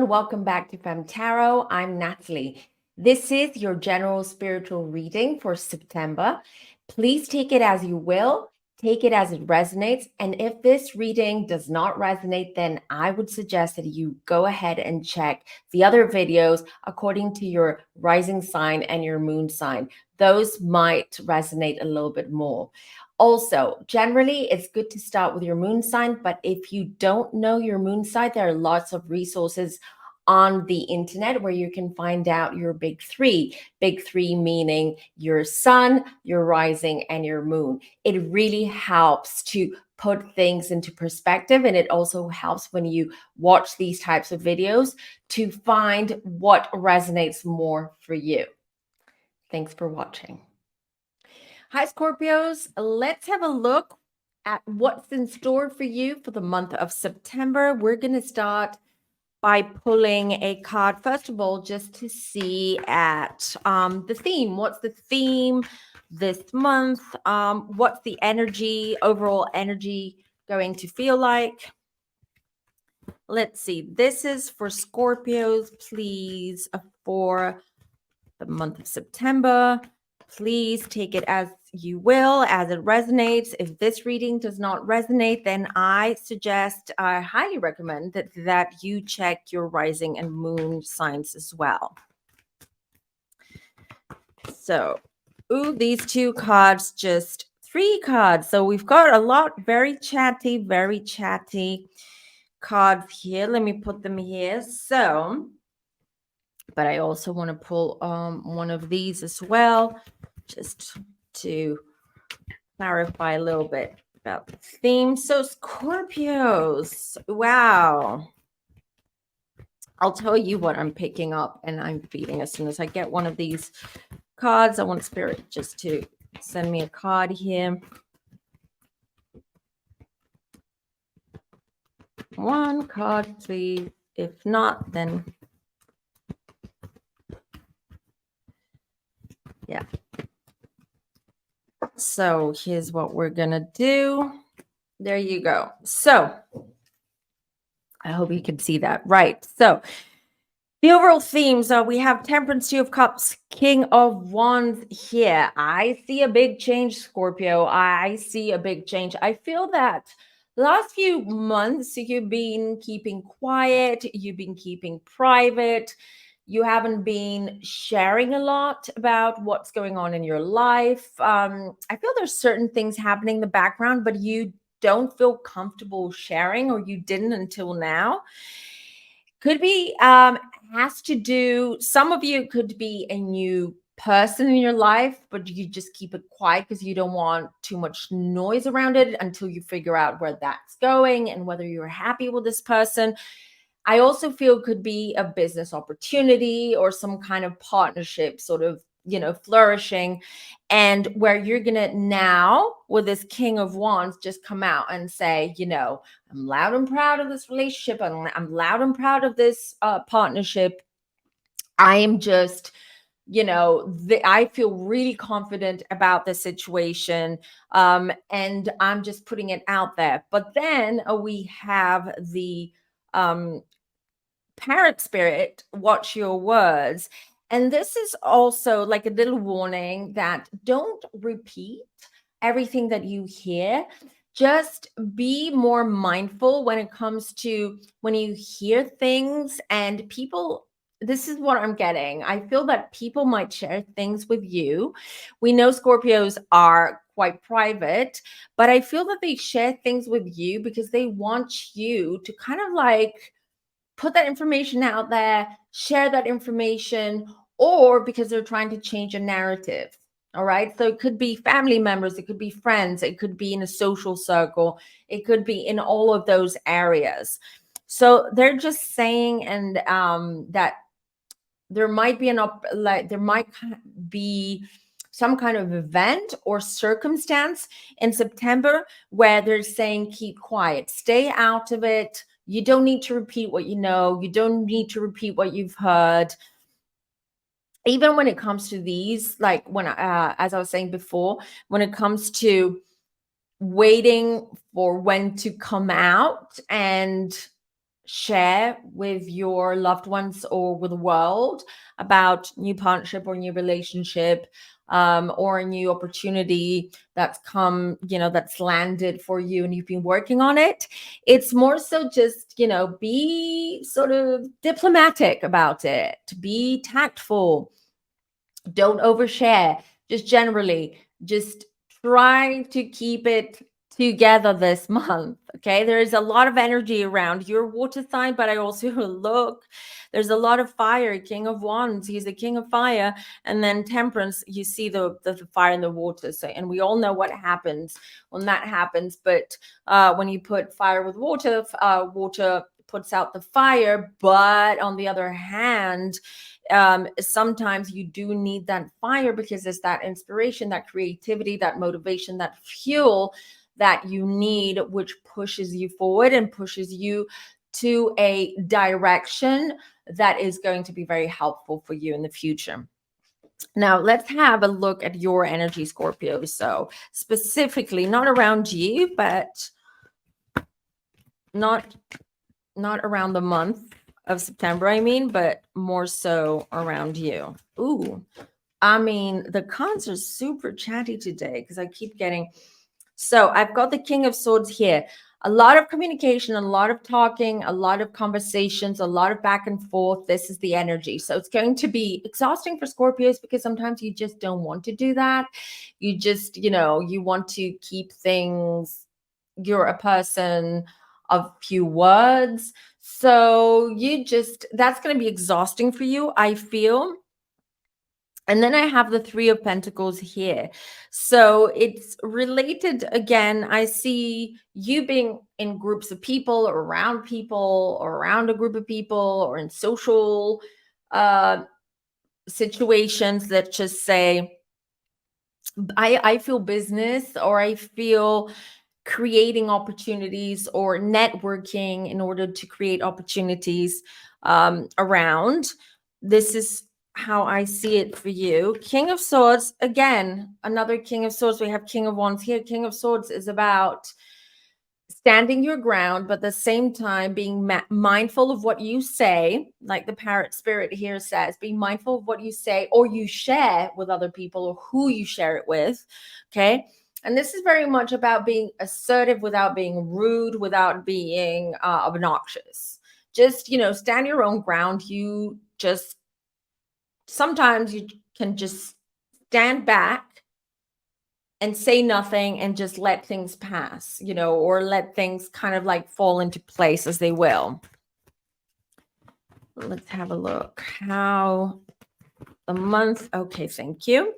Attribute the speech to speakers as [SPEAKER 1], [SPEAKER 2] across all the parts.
[SPEAKER 1] everyone. Welcome back to FemmeTarot. I'm Natalie. This is your general spiritual reading for September. Please take it as you will. Take it as it resonates. And if this reading does not resonate, then I would suggest that you go ahead and check the other videos according to your rising sign and your moon sign. Those might resonate a little bit more. Also, generally, it's good to start with your moon sign, but if you don't know your moon sign, there are lots of resources on the internet where you can find out your big three. Big three meaning your sun, your rising, and your moon. It really helps to put things into perspective, and it also helps when you watch these types of videos to find what resonates more for you. Thanks for watching. Hi, Scorpios. Let's have a look at what's in store for you for the month of September. We're going to start by pulling a card, first of all, just to see at the theme. What's the theme this month? What's the energy, overall energy going to feel like? Let's see. This is for Scorpios, please, for the month of September. Please take it as you will, as it resonates. If this reading does not resonate, then I highly recommend that you check your rising and moon signs as well. So, these two cards, just 3 cards. So we've got a lot, very chatty cards here. Let me put them here. So, but I also want to pull one of these as well, just to clarify a little bit about the theme. So Scorpios, wow. I'll tell you what I'm picking up and I'm feeding as soon as I get one of these cards. I want Spirit just to send me a card here. One card, please. If not, then yeah. So here's what we're going to do. There you go. So I hope you can see that. Right. So the overall themes are we have Temperance, Two of Cups, King of Wands here. I see a big change, Scorpio. I see a big change. I feel that last few months you've been keeping quiet. You've been keeping private. You haven't been sharing a lot about what's going on in your life. I feel there's certain things happening in the background, but you don't feel comfortable sharing, or you didn't until now. Could be, has to do, some of you could be a new person in your life, but you just keep it quiet because you don't want too much noise around it until you figure out where that's going and whether you're happy with this person. I also feel could be a business opportunity or some kind of partnership sort of, flourishing, and where you're going to now with this King of Wands just come out and say, I'm loud and proud of this relationship. I'm loud and proud of this partnership. I am just, I feel really confident about the situation. And I'm just putting it out there. But then we have the parent spirit, watch your words. And this is also like a little warning that don't repeat everything that you hear. Just be more mindful when it comes to when you hear things and people. This is what I'm getting. I feel that people might share things with you. We know Scorpios are quite private, but I feel that they share things with you because they want you to kind of like put that information out there, share that information, or because they're trying to change a narrative. All right. So it could be family members, it could be friends, it could be in a social circle, it could be in all of those areas. So they're just saying, and that there might be there might be some kind of event or circumstance in September where they're saying, keep quiet, stay out of it. You don't need to repeat what you know. You don't need to repeat what you've heard. Even when it comes to these, like when, as I was saying before, when it comes to waiting for when to come out and share with your loved ones or with the world about new partnership or new relationship, or a new opportunity that's come, that's landed for you and you've been working on it. It's more so just, be sort of diplomatic about it, be tactful, don't overshare. Just generally, just try to keep it together this month. Okay, there is a lot of energy around your water sign, but I also look, there's a lot of fire. King of Wands, he's the king of fire, and then Temperance, you see the fire in the water. So, and we all know what happens when that happens. But when you put fire with water, water puts out the fire. But on the other hand, sometimes you do need that fire because it's that inspiration, that creativity, that motivation, that fuel that you need, which pushes you forward and pushes you to a direction that is going to be very helpful for you in the future. Now, let's have a look at your energy, Scorpio. So specifically, not around you, but not around the month of September, I mean, but more so around you. Ooh, I mean, the cards are super chatty today because I keep getting. So I've got the King of Swords here. A lot of communication, a lot of talking, a lot of conversations, a lot of back and forth. This is the energy. So it's going to be exhausting for Scorpios because sometimes you just don't want to do that. You just, you want to keep things, you're a person of few words. So that's going to be exhausting for you, I feel. And then I have the Three of Pentacles here. So it's related again. I see you being in groups of people or around a group of people or in social situations that just say, I feel business, or I feel creating opportunities or networking in order to create opportunities around. This is how I see it for you. King of Swords, again, another King of Swords. We have King of Wands here. King of Swords is about standing your ground, but at the same time being mindful of what you say, like the parrot spirit here says, be mindful of what you say or you share with other people or who you share it with. Okay. And this is very much about being assertive without being rude, without being obnoxious. Just, stand your own ground. You just, sometimes you can just stand back and say nothing and just let things pass, or let things kind of like fall into place as they will. Let's have a look. How the month. Okay, thank you.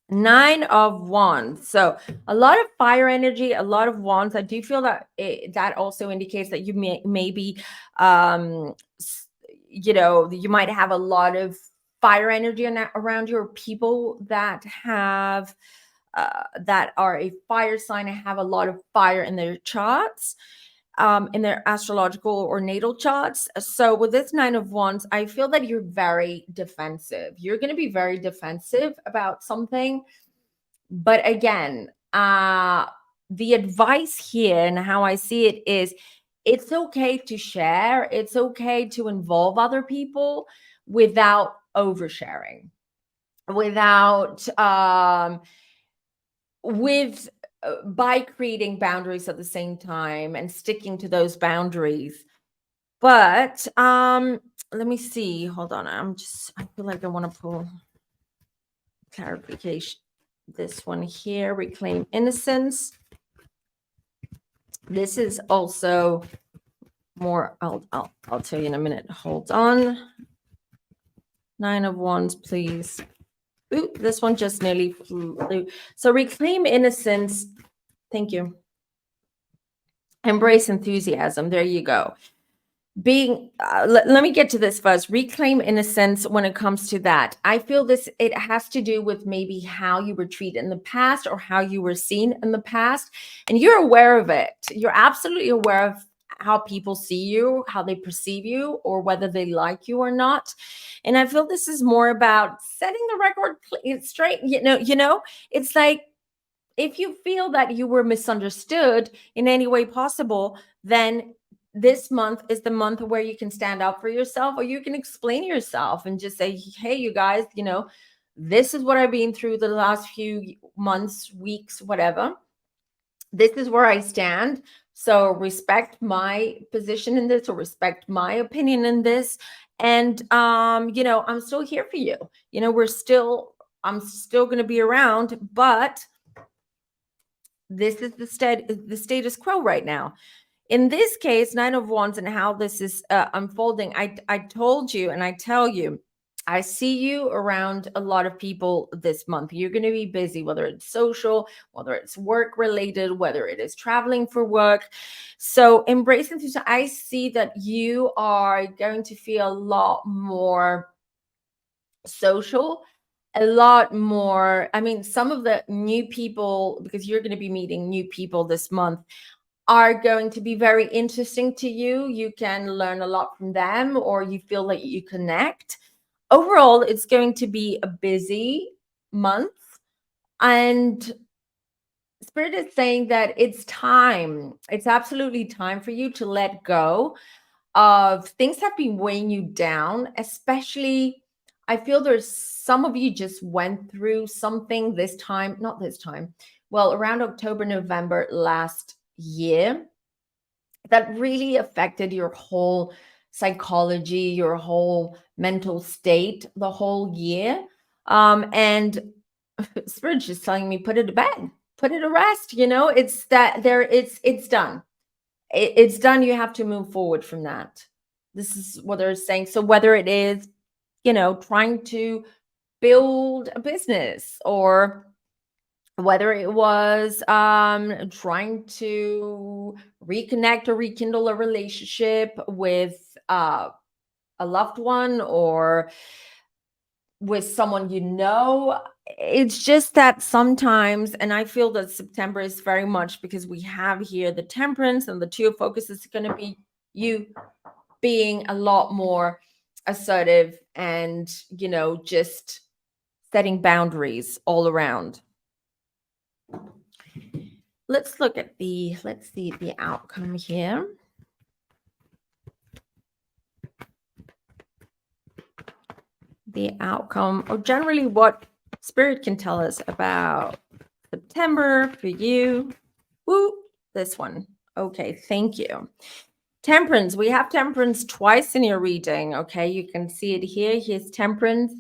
[SPEAKER 1] 9 of Wands. So a lot of fire energy, a lot of wands. I do feel that that also indicates that you maybe, you might have a lot of fire energy around you, or people that have that are a fire sign and have a lot of fire in their charts, in their astrological or natal charts. So with this 9 of Wands, I feel that you're very defensive. You're going to be very defensive about something. But again, the advice here and how I see it is, it's okay to share. It's okay to involve other people without oversharing, without by creating boundaries at the same time and sticking to those boundaries. But let me see. Hold on. I feel like I want to pull clarification. This one here, reclaim innocence. This is also more, I'll tell you in a minute. Hold on. 9 of Wands, please. Ooh, this one just nearly flew. So reclaim innocence. Thank you. Embrace enthusiasm. There you go. Let me get to this first. Reclaim innocence. When it comes to that, I feel it has to do with maybe how you were treated in the past or how you were seen in the past, and you're aware of it. You're absolutely aware of how people see you, how they perceive you, or whether they like you or not. And I feel this is more about setting the record straight. It's like, if you feel that you were misunderstood in any way possible, then this month is the month where you can stand up for yourself, or you can explain yourself and just say, hey, you guys, this is what I've been through the last few months, weeks, whatever. This is where I stand. So respect my position in this, or respect my opinion in this. And I'm still here for you. I'm still going to be around, but this is the status quo right now. In this case, Nine of Wands, and how this is unfolding, I told you, and I tell you, I see you around a lot of people this month. You're going to be busy, whether it's social, whether it's work related, whether it is traveling for work. So embracing this, I see that you are going to feel a lot more social, a lot more. I mean, some of the new people, because you're going to be meeting new people this month, are going to be very interesting to you. You can learn a lot from them, or you feel like you connect. Overall, it's going to be a busy month. And Spirit is saying that it's time. It's absolutely time for you to let go of things that have been weighing you down, especially. I feel there's some of you just went through something this time, not this time, well, around October, November last year, that really affected your whole psychology, your whole mental state the whole year. And Spirit's just telling me, put it to bed, put it to rest. It's that it's done. It's done. You have to move forward from that. This is what they're saying. So whether it is, trying to build a business, or whether it was trying to reconnect or rekindle a relationship with a loved one, or with someone, it's just that sometimes, and I feel that September is very much, because we have here the Temperance and the Two of Focus, is going to be you being a lot more assertive, and just setting boundaries all around. Let's see the outcome here. The outcome, or generally what Spirit can tell us about September for you. Ooh, this one. Okay, thank you. Temperance. We have Temperance twice in your reading. Okay, you can see it here. Here's Temperance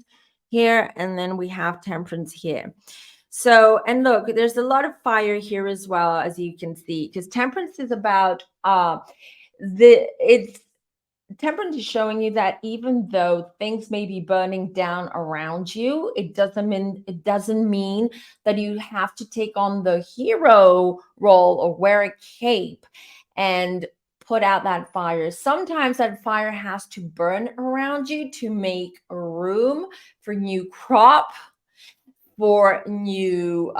[SPEAKER 1] here, and then we have Temperance here. So, and look, there's a lot of fire here as well, as you can see, because Temperance is about Temperance is showing you that even though things may be burning down around you, it doesn't mean that you have to take on the hero role, or wear a cape and put out that fire. Sometimes that fire has to burn around you to make room for new crop, for new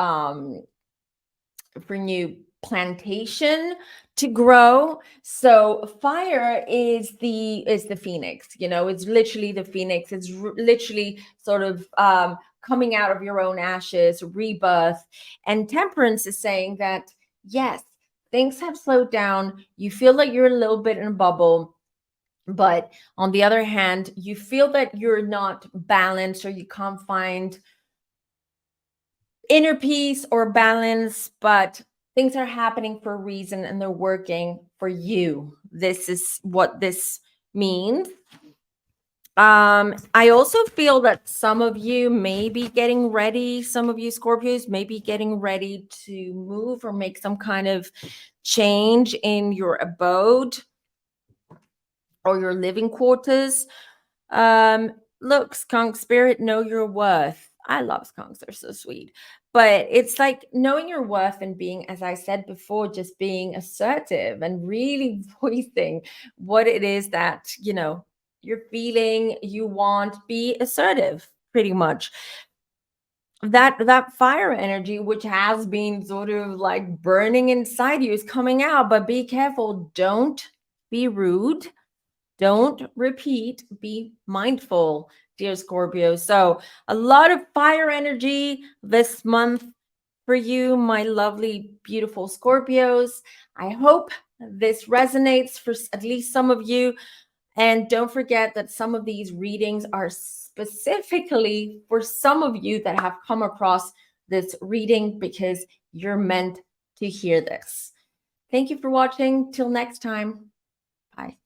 [SPEAKER 1] plantation to grow. So fire is the phoenix. It's literally the phoenix. It's literally sort of coming out of your own ashes, rebirth. And Temperance is saying that yes, things have slowed down. You feel like you're a little bit in a bubble, but on the other hand, you feel that you're not balanced, or you can't find inner peace or balance, but things are happening for a reason, and they're working for you. This is what this means. I also feel that some of you may be getting ready, some of you Scorpios may be getting ready to move or make some kind of change in your abode or your living quarters. Look, skunk spirit, know your worth. I love skunks, they're so sweet. But it's like knowing your worth and being, as I said before, just being assertive and really voicing what it is that, you're feeling, you want. Be assertive, pretty much. That fire energy, which has been sort of like burning inside you, is coming out. But be careful. Don't be rude. Don't repeat. Be mindful, dear Scorpio. So a lot of fire energy this month for you, my lovely, beautiful Scorpios. I hope this resonates for at least some of you. And don't forget that some of these readings are specifically for some of you that have come across this reading because you're meant to hear this. Thank you for watching. Till next time. Bye.